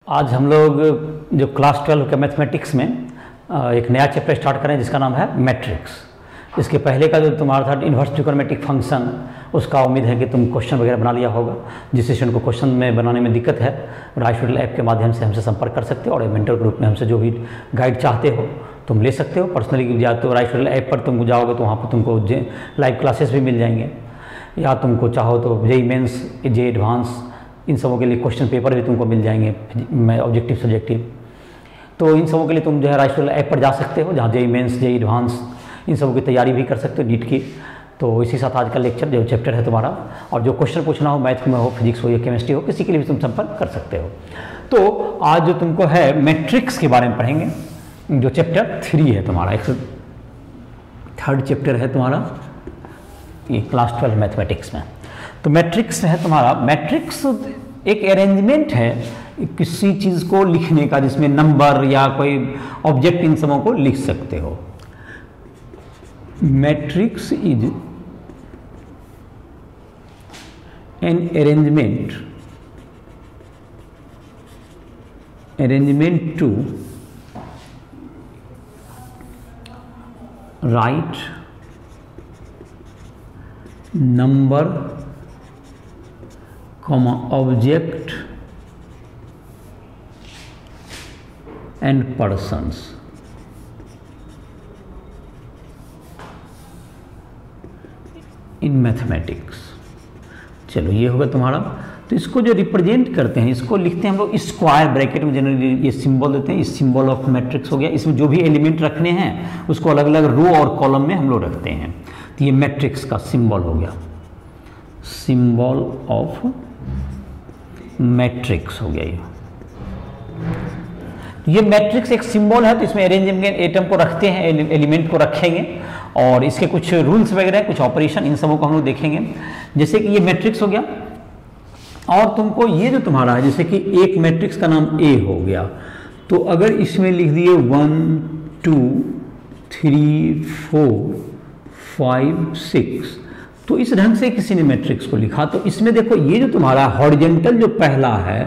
आज हम लोग जो क्लास 12 के मैथमेटिक्स में एक नया चैप्टर स्टार्ट करें जिसका नाम है मैट्रिक्स। इसके पहले का जो तुम्हारा था इन्वर्स ट्रिग्नोमेट्रिक फंक्शन, उसका उम्मीद है कि तुम क्वेश्चन वगैरह बना लिया होगा। जिस स्टूडेंट को क्वेश्चन में बनाने में दिक्कत है, राइट ट्यूटोरियल ऐप के माध्यम से हमसे संपर्क कर सकते हो और मेंटर ग्रुप में हमसे जो भी गाइड चाहते हो तुम ले सकते हो। पर्सनली या तो राइट ट्यूटोरियल ऐप पर तुम जाओगे तो वहाँ पर तुमको लाइव क्लासेस भी मिल जाएंगे, या तुमको चाहो तो जेईई मेंस, जेईई एडवांस, इन सबों के लिए क्वेश्चन पेपर भी तुमको मिल जाएंगे, ऑब्जेक्टिव सब्जेक्टिव। तो इन सबों के लिए तुम जो है राइट ट्यूटोरियल ऐप पर जा सकते हो, जहाँ जेईई मेंस, जेईई एडवांस इन सबों की तैयारी भी कर सकते हो, नीट की। तो इसी साथ आज का लेक्चर जो चैप्टर है तुम्हारा, और जो क्वेश्चन पूछना हो, मैथ में हो, फिजिक्स हो या केमिस्ट्री हो, किसी के लिए भी तुम संपर्क कर सकते हो। तो आज जो तुमको है मैट्रिक्स के बारे में पढ़ेंगे, जो चैप्टर 3 है तुम्हारा, 103rd चैप्टर है तुम्हारा ये क्लास 12 मैथमेटिक्स में। तो मैट्रिक्स है तुम्हारा, मैट्रिक्स एक अरेंजमेंट है किसी चीज़ को लिखने का जिसमें नंबर या कोई ऑब्जेक्ट इन सबों को लिख सकते हो। Matrix is an arrangement to write number comma object and persons in mathematics। चलो ये होगा तुम्हारा। तो इसको जो रिप्रेजेंट करते हैं, इसको लिखते हैं हम लोग स्क्वायर ब्रैकेट में, जनरली ये सिंबल देते हैं, इस सिंबल ऑफ मैट्रिक्स हो गया। इसमें जो भी एलिमेंट रखने हैं उसको अलग अलग रो और कॉलम में हम लोग रखते हैं। तो ये मैट्रिक्स का सिंबल हो गया, सिंबल ऑफ मैट्रिक्स हो गया। ये मैट्रिक्स एक सिंबल है, तो इसमें अरेंजमेंट एटम को रखते हैं, एलिमेंट को रखेंगे, और इसके कुछ रूल्स वगैरह, कुछ ऑपरेशन, इन सबों को हम लोग देखेंगे। जैसे कि ये मैट्रिक्स हो गया, और तुमको ये जो तुम्हारा है, जैसे कि एक मैट्रिक्स का नाम ए हो गया, तो अगर इसमें लिख दिए 1 2 3 4 5 6, तो इस ढंग से किसी ने मैट्रिक्स को लिखा। तो इसमें देखो ये जो तुम्हारा हॉरिजेंटल जो पहला है,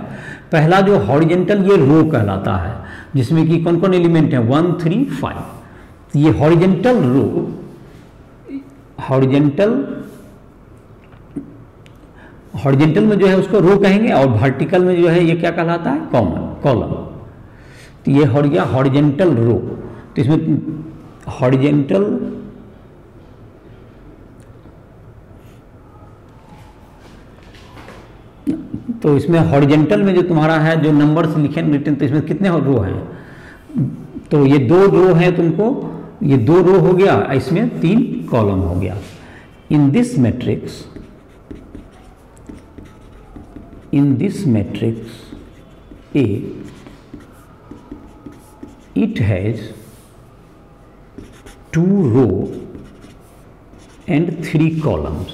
पहला जो हॉरिजेंटल ये रो कहलाता है, जिसमें कि कौन कौन एलिमेंट है 1 3 5। ये हॉरिजेंटल रो, हॉरिजेंटल में जो है उसको रो कहेंगे, और वर्टिकल में जो है ये क्या कहलाता है कॉलम। तो ये हो गया हॉरिजेंटल रो। तो इसमें हॉरिजेंटल तो इसमें हॉरिजेंटल में जो तुम्हारा है, जो नंबर्स लिखे रिटन, तो इसमें कितने रो हैं? तो ये 2 रो है, तुमको ये 2 रो हो गया, इसमें 3 कॉलम हो गया। In this matrix A it has 2 row and 3 columns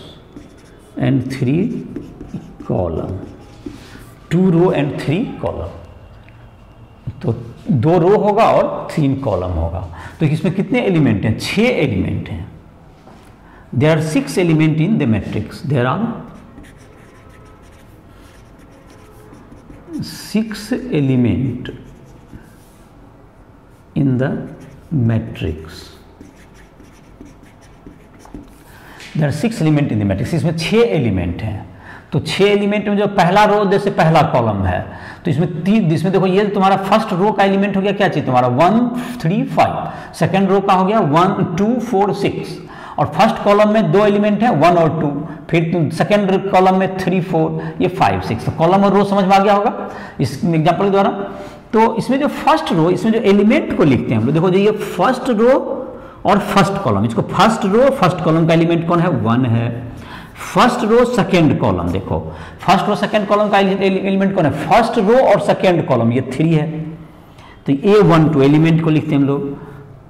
2 row and 3 column. तो 2 रो होगा और 3 कॉलम होगा। तो इसमें कितने एलिमेंट हैं? 6 एलिमेंट हैं। There are 6 element in the matrix. There are 6 element in the matrix. There are 6 element in the matrix. इसमें 6 एलिमेंट हैं। तो 6 एलिमेंट में जो पहला रो जैसे पहला कॉलम है, तो इसमें देखो ये तुम्हारा फर्स्ट रो का एलिमेंट हो गया, क्या चाहिए तुम्हारा 1 3 5। सेकंड रो का हो गया 1 2 4 6, और फर्स्ट कॉलम में 2 एलिमेंट है 1 और 2, फिर तुम सेकंड कॉलम में 3 4, ये 5 6। तो कॉलम और रो समझ में आ गया होगा इस एग्जाम्पल के द्वारा। तो इसमें जो फर्स्ट रो, इसमें जो एलिमेंट को लिखते हैं हम लोग, देखो ये फर्स्ट रो और फर्स्ट कॉलम, इसको फर्स्ट रो फर्स्ट कॉलम का एलिमेंट कौन है? 1 है। फर्स्ट रो सेकेंड कॉलम, देखो फर्स्ट रो सेकेंड कॉलम का एलिमेंट कौन है? फर्स्ट रो और सेकेंड कॉलम, ये 3 है। तो A1 2 एलिमेंट को लिखते हैं हम लोग।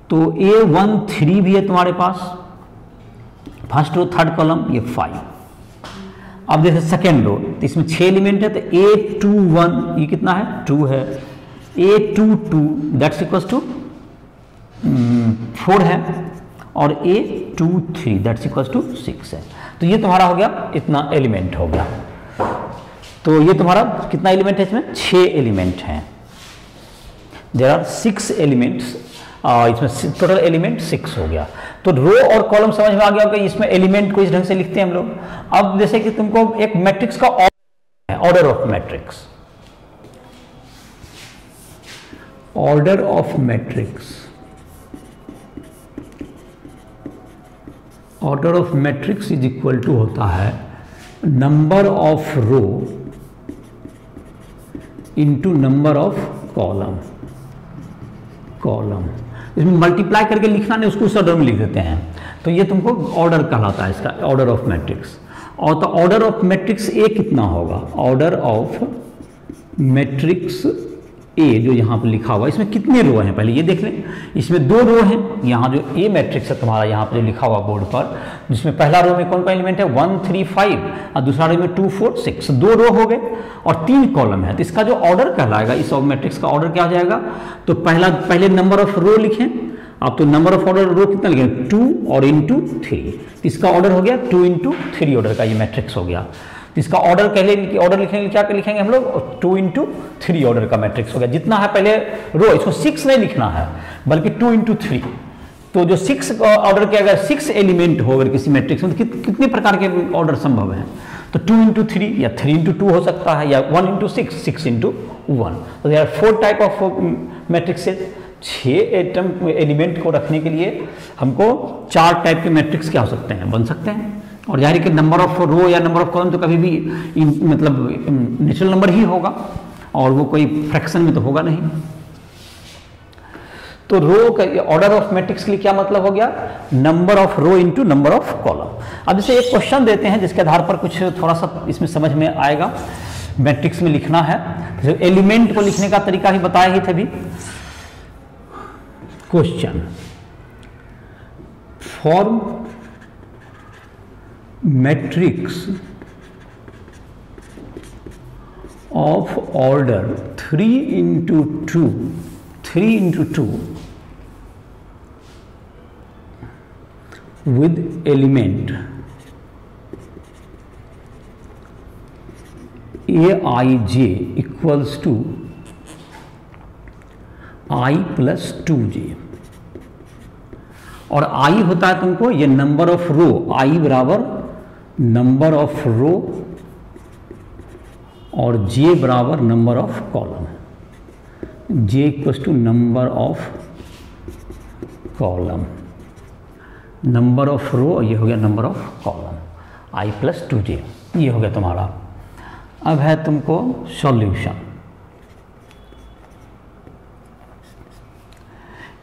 तो A1 3 भी है तुम्हारे पास, फर्स्ट रो थर्ड कॉलम, ये 5। अब जैसे सेकेंड रो, तो इसमें 6 एलिमेंट है, तो A21 ये कितना है? 2 है। A22 दैट्स इक्वल्स टू 4 है, और A23 दैट्स इक्वल्स टू 6 है। तो ये तुम्हारा हो गया, इतना एलिमेंट हो गया। तो ये तुम्हारा कितना एलिमेंट है इसमें? 6 एलिमेंट हैं। देयर आर 6 एलिमेंट्स, इसमें टोटल एलिमेंट 6 हो गया। तो रो और कॉलम समझ में आ गया होगा, इसमें एलिमेंट को इस ढंग से लिखते हैं हम लोग। अब जैसे कि तुमको एक मैट्रिक्स का order of matrix, order of matrix, order of matrix is equal to होता है number of row into number of column. Column इसमें मल्टीप्लाई करके लिखना नहीं, उसको उस ऑर्डर में लिख देते हैं। तो ये तुमको ऑर्डर कहलाता है, इसका ऑर्डर ऑफ मैट्रिक्स। और तो ऑर्डर ऑफ मैट्रिक्स ए कितना होगा? ऑर्डर ऑफ मैट्रिक्स ए जो यहाँ पर लिखा हुआ है, इसमें कितने रो हैं पहले ये देख लें। इसमें 2 रो हैं। यहाँ जो ए मैट्रिक्स है तुम्हारा, यहाँ पर जो लिखा हुआ बोर्ड पर, जिसमें पहला रो में कौन कौन एलिमेंट है? 1 3 5 और दूसरा रो में 2 4 6। 2 रो हो गए और 3 कॉलम है। तो इसका जो ऑर्डर कहलाएगा, इस मैट्रिक्स का ऑर्डर क्या हो जाएगा? तो पहले नंबर ऑफ रो लिखें। अब तो नंबर ऑफ ऑर्डर रो कितना लिखें? 2 और इंटू 3। इसका ऑर्डर हो गया 2 इंटू 3 ऑर्डर का ये मैट्रिक्स हो गया। इसका ऑर्डर ऑर्डर लिखेंगे, क्या लिखेंगे हम लोग? 2 इंटू 3 ऑर्डर का मैट्रिक्स हो गया। जितना है पहले रो, इसको 6 नहीं लिखना है बल्कि 2 इंटू 3। तो जो 6 ऑर्डर के अगर 6 एलिमेंट हो अगर किसी मैट्रिक्स में, तो कितने प्रकार के ऑर्डर संभव हैं? तो 2 इंटू 3 या 3 इंटू 2 हो सकता है, या 1 इंटू 6, 6 इंटू 1। तो there are 4 type of matrices. 6 element को रखने के लिए हमको 4 टाइप के मैट्रिक्स क्या हो सकते हैं? बन सकते हैं। और जाहिर है कि नंबर ऑफ रो या नंबर ऑफ कॉलम तो कभी भी मतलब नेचुरल नंबर ही होगा, और वो कोई फ्रैक्शन में तो होगा नहीं। तो रो का ऑर्डर ऑफ मैट्रिक्स के लिए क्या मतलब हो गया? Number of row into number of column. अब जैसे एक क्वेश्चन देते हैं जिसके आधार पर कुछ थोड़ा सा इसमें समझ में आएगा। मैट्रिक्स में लिखना है, जैसे एलिमेंट को लिखने का तरीका ही बताया ही था अभी। Question, form matrix of order 3 into 2 with element aij equals to I plus 2j। और I होता है तुमको ये नंबर ऑफ रो, I बराबर नंबर ऑफ रो और J बराबर number of column. J equals to number of column, number of row, ये हो गया number of column, I plus 2j, ये हो गया तुम्हारा। अब है तुमको सॉल्यूशन।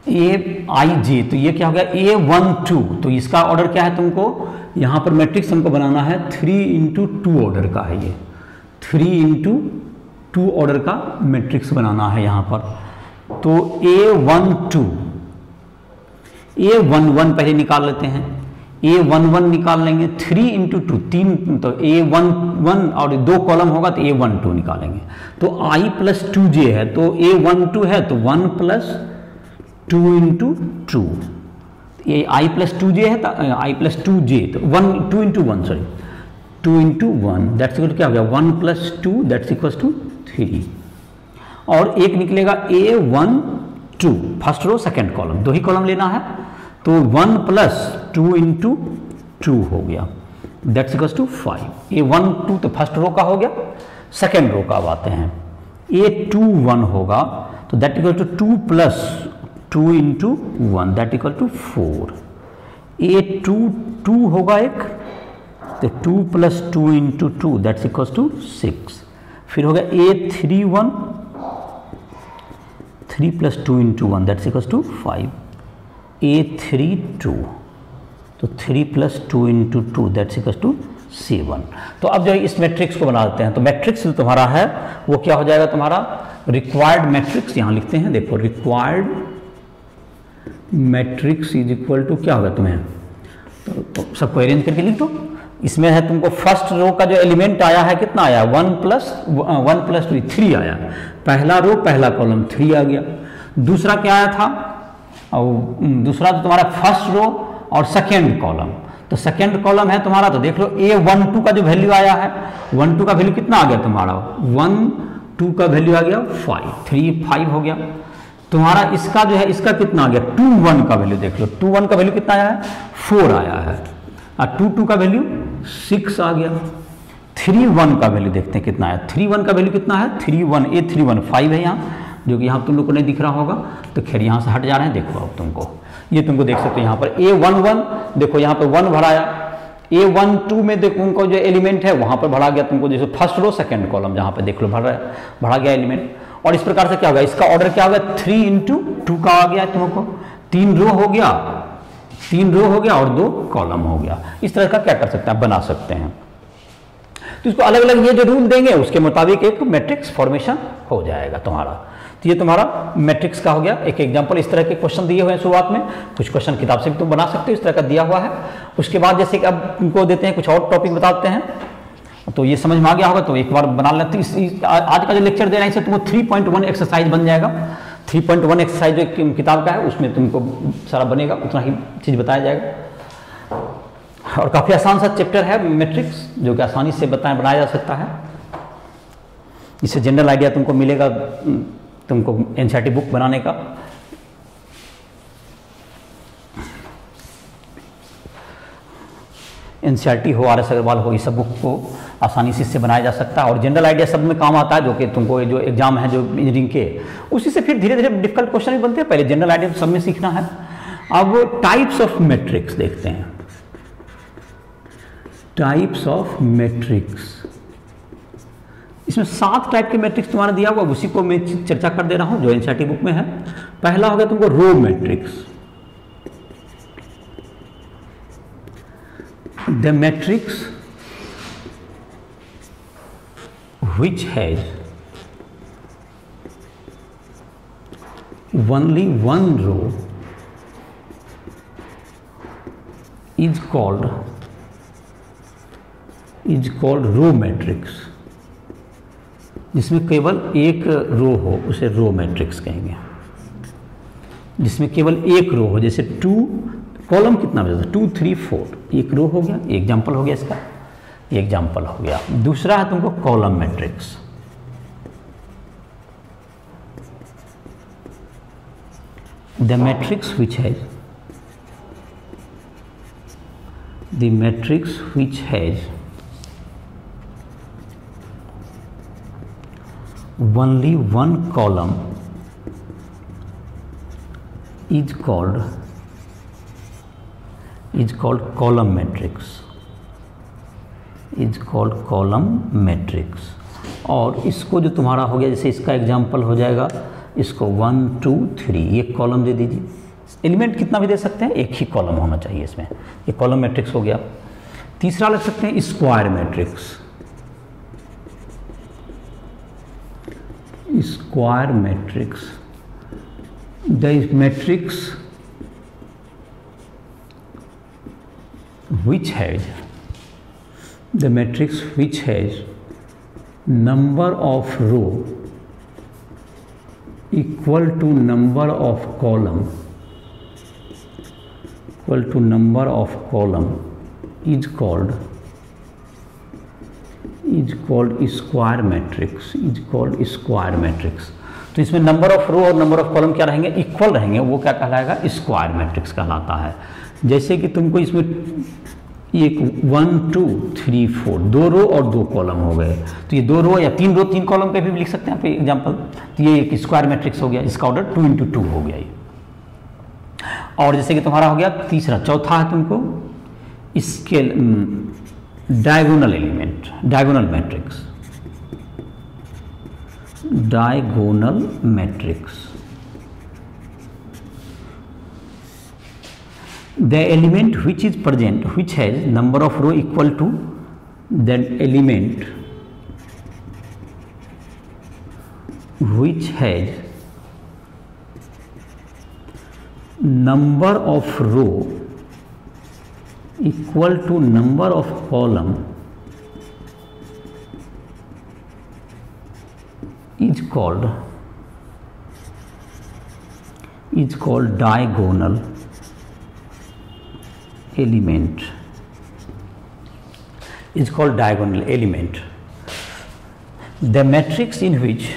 aij, तो ये क्या हो गया? A12, तो इसका ऑर्डर क्या है तुमको? यहाँ पर मैट्रिक्स हमको बनाना है 3 इंटू 2 ऑर्डर का है, ये 3 इंटू 2 ऑर्डर का मैट्रिक्स बनाना है यहाँ पर। तो A11 पहले निकाल लेते हैं, A11 निकाल लेंगे, 3 इंटू 2 3, तो A11 और 2 कॉलम होगा तो A12 निकालेंगे। तो I प्लस 2j है, तो A12 है तो 1 प्लस 2 इंटू 2, ये I प्लस 2j है तो I प्लस 2j, तो 2 into 1 sorry 2 into 1 that's equal क्या हो गया? 1 प्लस 2 दैट्स इक्वल टू 3। और एक निकलेगा A12 first row second column, 2 ही कॉलम लेना है, तो 1 प्लस 2 इंटू 2 हो गया दैट्स इक्वल टू 5। A12 तो फर्स्ट रो का हो गया। सेकेंड रो का अब आते हैं, A21 होगा तो that equal to 2 plus 2 into 1 that equal to 4। A22 होगा एक, तो 2 plus 2 into 2 that's equal to 6। फिर होगा A31, 3 plus 2 into 1 that's equal to 5। A32, तो 3 plus 2 into 2 that's equal to 7। तो अब जो इस मैट्रिक्स को बना देते हैं, तो मैट्रिक्स जो तुम्हारा है वो क्या हो जाएगा? तुम्हारा रिक्वायर्ड मैट्रिक्स, यहाँ लिखते हैं देखो, required matrix is equal to क्या होगा तुम्हें? तो सबको अरेंज करके लिख दो। इसमें है तुमको फर्स्ट रो का जो एलिमेंट आया है कितना आया? 1 प्लस 3 आया। पहला रो पहला कॉलम 3 आ गया। दूसरा क्या आया था? और दूसरा तो तुम्हारा फर्स्ट रो और सेकेंड कॉलम, तो सेकेंड कॉलम है तुम्हारा, तो देख लो A12 का जो वैल्यू आया है, 12 का वैल्यू कितना आ गया तुम्हारा, 12 का वैल्यू आ गया 5, 3 5 हो गया तुम्हारा। इसका जो है इसका कितना आ गया, 21 का वैल्यू देख लो, 21 का वैल्यू कितना आया है, 4 आया है, और 22 का वैल्यू 6 आ गया। 31 का वैल्यू देखते हैं कितना है, 31 का वैल्यू कितना है, 31 A31 5 है यहाँ, जो कि यहाँ तुम लोग को नहीं दिख रहा होगा, तो खैर यहाँ से हट जा रहे हैं, देखो अब तुमको ये तुमको देख सकते हो यहाँ पर A11 देखो यहाँ पर 1 भराया, A12 में देखो उनको जो एलिमेंट है वहाँ पर भरा गया तुमको, जैसे फर्स्ट रो सेकंड कॉलम जहाँ पर देख लो भरा गया एलिमेंट। और इस प्रकार से क्या होगा, इसका ऑर्डर क्या होगा, 3 × 2 का आ गया तुमको, 3 रो हो गया, 3 रो हो गया और 2 कॉलम हो गया। इस तरह का क्या कर सकते हैं, बना सकते हैं। तो इसको अलग अलग ये जो रूल देंगे उसके मुताबिक एक मैट्रिक्स फॉर्मेशन हो जाएगा तुम्हारा। तो ये तुम्हारा मैट्रिक्स का हो गया एक एग्जांपल। इस तरह के क्वेश्चन दिए हुए हैं शुरुआत में, कुछ क्वेश्चन किताब से भी तुम बना सकते हो, इस तरह का दिया हुआ है। उसके बाद जैसे कि अब तुमको देते हैं कुछ और टॉपिक बताते हैं, तो ये समझ में आ गया होगा, तो एक बार बना लेते हैं। आज का जो लेक्चर दे रहे हैं इससे तुमको 3.1 एक्सरसाइज बन जाएगा। 3.1 एक्सरसाइज जो किताब का है उसमें तुमको सारा बनेगा, उतना ही चीज़ बताया जाएगा। और काफ़ी आसान सा चैप्टर है मैट्रिक्स, जो कि आसानी से बनाया जा सकता है। इससे जनरल आइडिया तुमको मिलेगा, तुमको एनसीईआरटी बुक बनाने का। एनसीईआरटी हो, RS अग्रवाल हो, इस सब बुक को आसानी से इससे बनाया जा सकता है। और जनरल आइडिया सब में काम आता है, जो कि तुमको जो एग्जाम है जो इंजीनियरिंग के, उसी से फिर धीरे धीरे डिफिकल्ट क्वेश्चन भी बनते हैं। पहले जनरल आइडिया सब में सीखना है। अब टाइप्स ऑफ मैट्रिक्स देखते हैं। टाइप्स ऑफ मैट्रिक्स, इसमें 7 टाइप के मैट्रिक्स तुम्हारा दिया हुआ, उसी को मैं चर्चा कर दे रहा हूं जो एनसीईआरटी बुक में है। पहला हो गया तुमको row matrix. The matrix which has only one row is called row matrix. जिसमें केवल एक रो हो उसे रो मैट्रिक्स कहेंगे। जिसमें केवल एक रो हो, जैसे 2 कॉलम कितना बचा, 2 3 4, एक रो हो गया, एग्जाम्पल हो गया इसका, एग्जाम्पल हो गया। दूसरा है तुमको column matrix. The matrix which has only one column is called column matrix, और इसको जो तुम्हारा हो गया, जैसे इसका एग्जाम्पल हो जाएगा, इसको 1 2 3 एक कॉलम दे दीजिए। एलिमेंट कितना भी दे सकते हैं, एक ही कॉलम होना चाहिए इसमें, ये कॉलम मैट्रिक्स हो गया। तीसरा लग सकते हैं square matrix. Square matrix, the matrix which has number of row equal to number of column is called square matrix. तो इसमें नंबर ऑफ रो और नंबर ऑफ कॉलम क्या रहेंगे, इक्वल रहेंगे, वो क्या कहलाएगा, स्क्वायर मैट्रिक्स कहलाता है। जैसे कि तुमको इसमें एक 1 2 3 4 2 रो और 2 कॉलम हो गए, तो ये 2 रो या 3 रो 3 कॉलम पे भी लिख सकते हैं आप एग्जाम्पल। तो ये एक स्क्वायर मैट्रिक्स हो गया, इसका ऑर्डर 2 × 2 हो गया ये। और जैसे कि तुम्हारा हो गया तीसरा, चौथा है तुमको scale diagonal element, diagonal matrix. The element which is present, which has number of row equal to that element which has number of row equal to number of column is called diagonal element। is called diagonal element. The matrix in which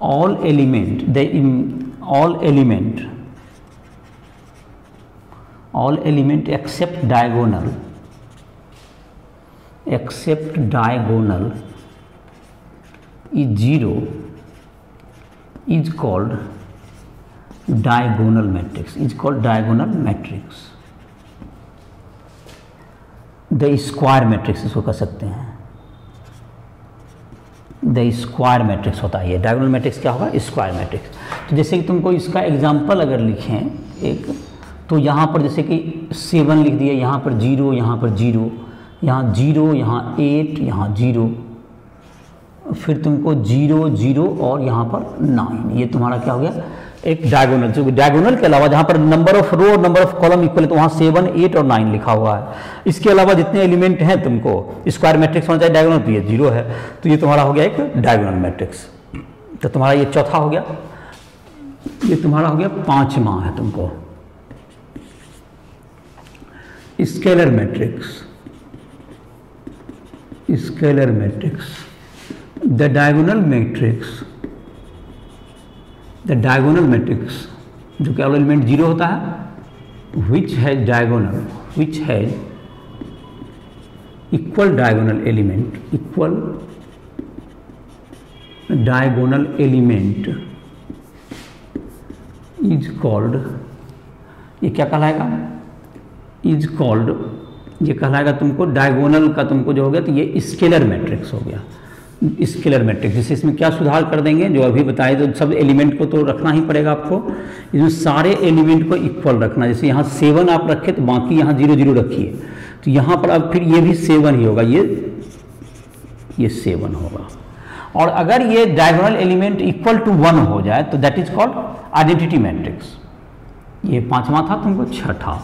all element except diagonal is 0 is called diagonal matrix. The square matrix इसको कह सकते हैं, the square matrix होता है ये। Diagonal matrix क्या होगा? Square matrix. तो जैसे कि तुमको इसका एग्जांपल अगर लिखें एक, तो यहाँ पर जैसे कि 7 लिख दिया, यहाँ पर 0, यहाँ पर 0, यहाँ 0, यहाँ 8, यहाँ 0, फिर तुमको 0 0 और यहाँ पर 9, ये तुम्हारा क्या हो गया? एक डायगोनल। जो डायगोनल के अलावा जहाँ पर नंबर ऑफ रो और नंबर ऑफ कॉलम इक्वल है तो वहाँ 7 8 और 9 लिखा हुआ है। इसके अलावा जितने एलिमेंट हैं तुमको स्क्वायर मैट्रिक्स होना चाहिए डायगोनल, तो ये 0 है, तो ये तुम्हारा हो गया एक डायगोनल मैट्रिक्स। तो तुम्हारा ये चौथा हो गया, ये तुम्हारा हो गया 5वां है तुमको scalar matrix. The diagonal matrix जो कि एलिमेंट 0 होता है, which has equal diagonal element is called, ये क्या कहलाएगा? ये कहलाएगा तुमको डायगोनल का, तुमको जो हो गया तो ये स्केलर मैट्रिक्स हो गया। स्केलर मैट्रिक्स, जैसे इसमें क्या सुधार कर देंगे जो अभी बताए, तो सब एलिमेंट को तो रखना ही पड़ेगा आपको, इसमें सारे एलिमेंट को इक्वल रखना। जैसे यहाँ 7 आप रखे तो बाकी यहाँ 0 0 रखिए, तो यहाँ पर अब फिर ये भी 7 ही होगा, ये 7 होगा। और अगर ये डायगोनल एलिमेंट इक्वल टू 1 हो जाए तो that is called identity matrix. ये 5वां था, तुमको 6ठा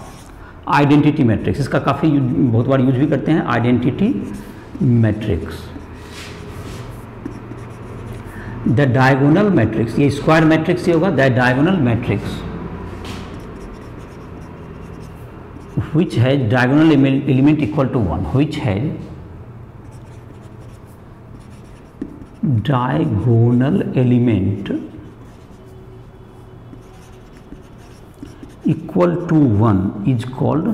आइडेंटिटी मैट्रिक्स। इसका काफ़ी बहुत बार यूज भी करते हैं, identity matrix. The diagonal matrix, ये स्क्वायर मैट्रिक्स ये होगा, the diagonal matrix which has diagonal element equal to 1, which has diagonal element equal to 1 is called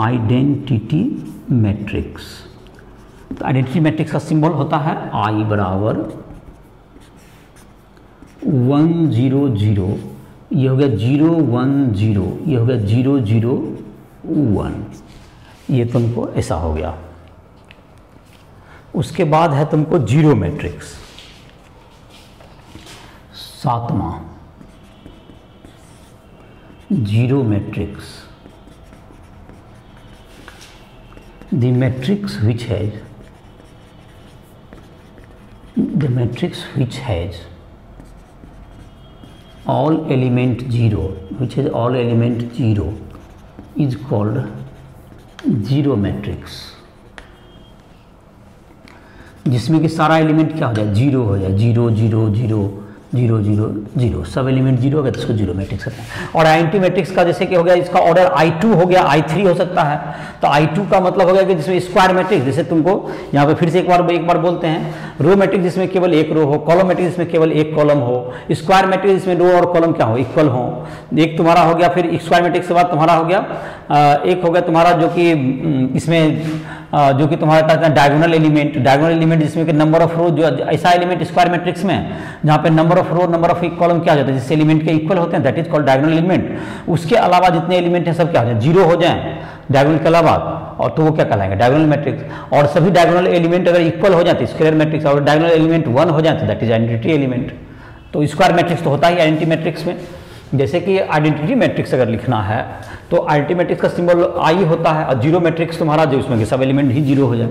identity matrix। तो आइडेंटिटी मैट्रिक्स का सिंबल होता है I बराबर 1 0 0, ये हो गया 0 1 0, ये हो गया 0 0 1, ये तुमको ऐसा हो गया। उसके बाद है तुमको जीरो मैट्रिक्स, 7वां zero matrix. The matrix which has all element 0, is called zero matrix, जिसमें कि सारा एलिमेंट क्या हो जाए? 0 हो जाए, 0 0 0 0 0 0, सब एलिमेंट 0 हो गया तो उसको जीरो मैट्रिक्स कहते हैं। और आइडेंटिटी मैट्रिक्स का जैसे कि हो गया, इसका ऑर्डर I2 हो गया, I3 हो सकता है। तो I2 का मतलब हो गया कि जिसमें स्क्वायर मैट्रिक्स, जैसे तुमको यहाँ पे फिर से एक बार बोलते हैं, रो मैट्रिक्स जिसमें केवल एक रो हो, कॉलम मैट्रिक्स जिसमें केवल एक कॉलम हो, स्क्वायर मैट्रिक्स जिसमें रो और कॉलम क्या हो? इक्वल हो। एक तुम्हारा हो गया, फिर स्क्वायर मैट्रिक्स के बाद तुम्हारा हो गया एक हो गया तुम्हारा जो कि इसमें जो कि तुम्हारा कहते हैं डायगोनल एलिमेंट जिसमें कि नंबर ऑफ रो, जो ऐसा एलिमेंट स्क्वायर मैट्रिक्स में जहाँ पे number of row number of column क्या हो जाता है, जिससे एलिमेंट के इक्वल होते हैं, that is called diagonal element. उसके अलावा जितने एलिमेंट हैं सब क्या हो जाए? जीरो हो जाए डायगोनल के अलावा, और तो वो क्या कहलाएंगे? Diagonal matrix. और सभी डायगोनल एलिमेंट अगर इक्वल हो जाते स्क्वायर मैट्रिक्स, और डायगोनल एलिमेंट 1 हो जाए तो दैट इज आइडेंटिटी एलिमेंट। तो स्क्वायर मैट्रिक्स तो होता ही आइडेंटिटी मैट्रिक्स में। जैसे कि आइडेंटिटी मैट्रिक्स अगर लिखना है तो आइडेंटिटी मैट्रिक्स का सिंबल I होता है, और जीरो मैट्रिक्स तुम्हारा जो उसमें सब एलिमेंट ही जीरो हो जाए।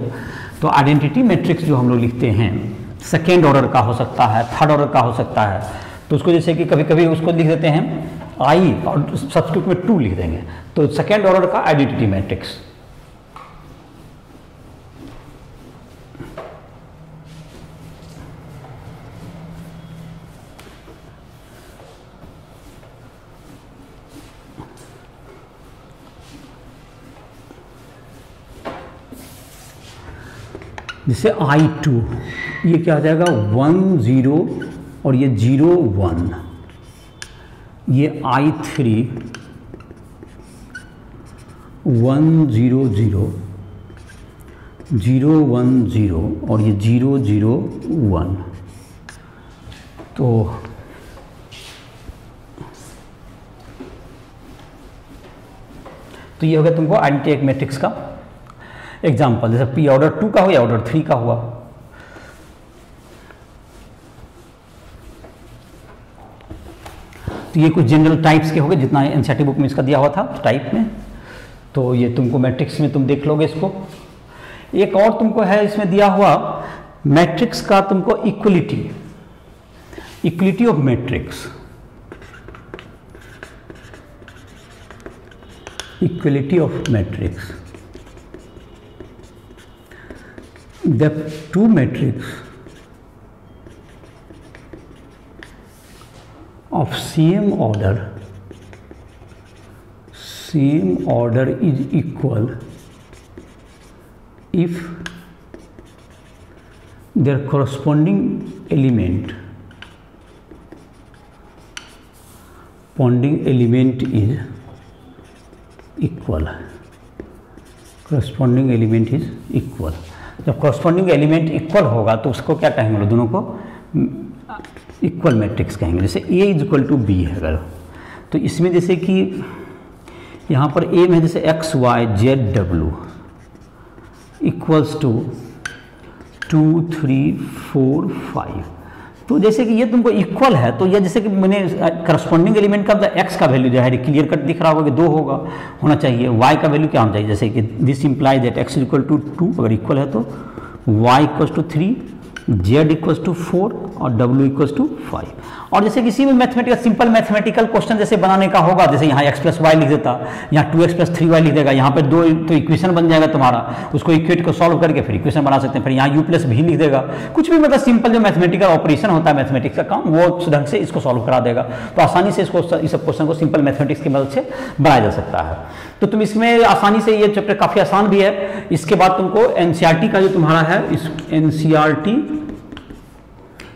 तो आइडेंटिटी मैट्रिक्स जो हम लोग लिखते हैं, सेकेंड ऑर्डर का हो सकता है, थर्ड ऑर्डर का हो सकता है। तो उसको जैसे कि कभी कभी उसको लिख देते हैं I और सब्स्टिट्यूट में 2 लिख देंगे, तो सेकेंड ऑर्डर का आइडेंटिटी मैट्रिक्स। जैसे I2 ये क्या आ जाएगा 1 0 और ये 0 1, ये I3 1 0 0 0 1 0 और ये 0 0 1। तो ये हो गया तुमको आइडेंटिटी एक मैट्रिक्स का एग्जाम्पल, जैसे P ऑर्डर 2 का हो या ऑर्डर 3 का हुआ। तो ये कुछ जनरल टाइप्स के हो गए, जितना एनसीईआरटी बुक में इसका दिया हुआ था टाइप में। तो ये तुमको मैट्रिक्स में तुम देख लोगे इसको। एक और तुमको है इसमें दिया हुआ मैट्रिक्स का, तुमको equality of matrix, equality of matrix. The two matrix of same order is equal if their corresponding element is equal, corresponding element is equal. जब करस्पॉन्डिंग एलिमेंट इक्वल होगा तो उसको क्या कहेंगे, दोनों को इक्वल मैट्रिक्स कहेंगे। जैसे A is equal to B है अगर, तो इसमें जैसे कि यहाँ पर A में जैसे X Y Z W equals to 2 3 4 5, तो जैसे कि ये तुमको इक्वल है, तो ये जैसे कि मैंने करस्पॉन्डिंग एलिमेंट का एक्स का वैल्यू जो है क्लियर कट दिख रहा होगा कि 2 होना चाहिए। वाई का वैल्यू क्या होना चाहिए, जैसे कि this imply that X is equal to 2, अगर इक्वल है तो Y equals to 3, Z equals to 4 और डब्ल्यू इक्वल्स टू 5। और जैसे किसी भी मैथमेटिकल सिंपल मैथमेटिकल क्वेश्चन जैसे बनाने का होगा, जैसे यहाँ x प्लस वाई लिख देता, यहाँ 2x प्लस 3y लिख देगा, यहाँ पे 2 तो इक्वेशन बन जाएगा तुम्हारा, उसको इक्वेट को सॉल्व करके फिर इक्वेशन बना सकते हैं। फिर यहाँ u प्लस भी लिख देगा, कुछ भी मतलब सिंपल जो मैथमेटिकल ऑपरेशन होता है मैथमेटिक्स का काम, वो ढंग से इसको सॉल्व करा देगा। तो आसानी से इसको इस सब क्वेश्चन को सिंपल मैथमेटिक्स की मदद से बनाया जा सकता है। तो तुम इसमें आसानी से, ये चैप्टर काफ़ी आसान भी है। इसके बाद तुमको एनसीईआरटी का जो तुम्हारा है, इस एनसीईआरटी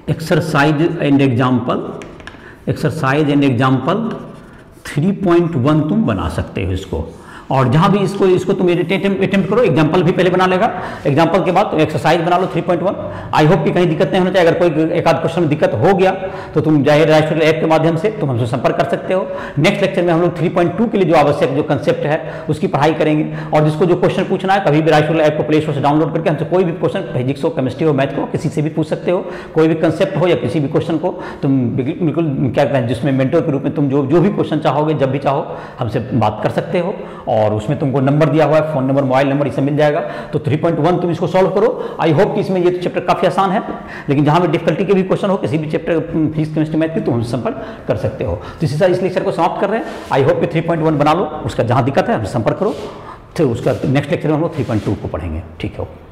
एक्सरसाइज एंड एग्जाम्पल 3.1 तुम बना सकते हो इसको। और जहाँ भी इसको तुम अटेम्प्ट करो, एग्जाम्पल भी पहले बना लेगा, एग्जाम्पल के बाद तो एक्सरसाइज बना लो 3.1। आई होप कि कहीं दिक्कत नहीं होना चाहिए। अगर कोई एक आध क्वेश्चन में दिक्कत हो गया तो तुम जाहिर राइट ऐप के माध्यम से तुम हमसे संपर्क कर सकते हो। नेक्स्ट लेक्चर में हम लोग 3.2 के लिए जो आवश्यक जो कंसेप्ट है उसकी पढ़ाई करेंगे। और जिसको जो क्वेश्चन पूछना है, कभी भी राइट ऐप को प्ले स्टोर से डाउनलोड करके हमसे कोई भी क्वेश्चन, फिजिक्स हो, केमिस्ट्री हो, मैथ को, किसी से भी पूछ सकते हो। कोई भी कंसेप्ट हो या किसी भी क्वेश्चन को तुम बिल्कुल क्या कहते हैं, जिसमें मेंटर के रूप में तुम जो भी क्वेश्चन चाहोगे, जब भी चाहो हमसे बात कर सकते हो। और उसमें तुमको नंबर दिया हुआ है, फोन नंबर, मोबाइल नंबर, इससे मिल जाएगा। तो 3.1 तुम इसको सॉल्व करो। आई होप कि इसमें ये चैप्टर काफी आसान है, लेकिन जहां भी डिफिकल्टी के भी क्वेश्चन हो, किसी भी चैप्टर फिजिक्स केमिस्ट्री मैथ की, तुम हमसे संपर्क कर सकते हो। तो इसी तरह इस लेक्चर को समाप्त कर रहे हैं। आई होप कि 3.1 बना लो, उसका जहां दिक्कत है हमसे संपर्क करो। तो उसका नेक्स्ट लेक्चर में हम लोग 3.2 को पढ़ेंगे। ठीक है।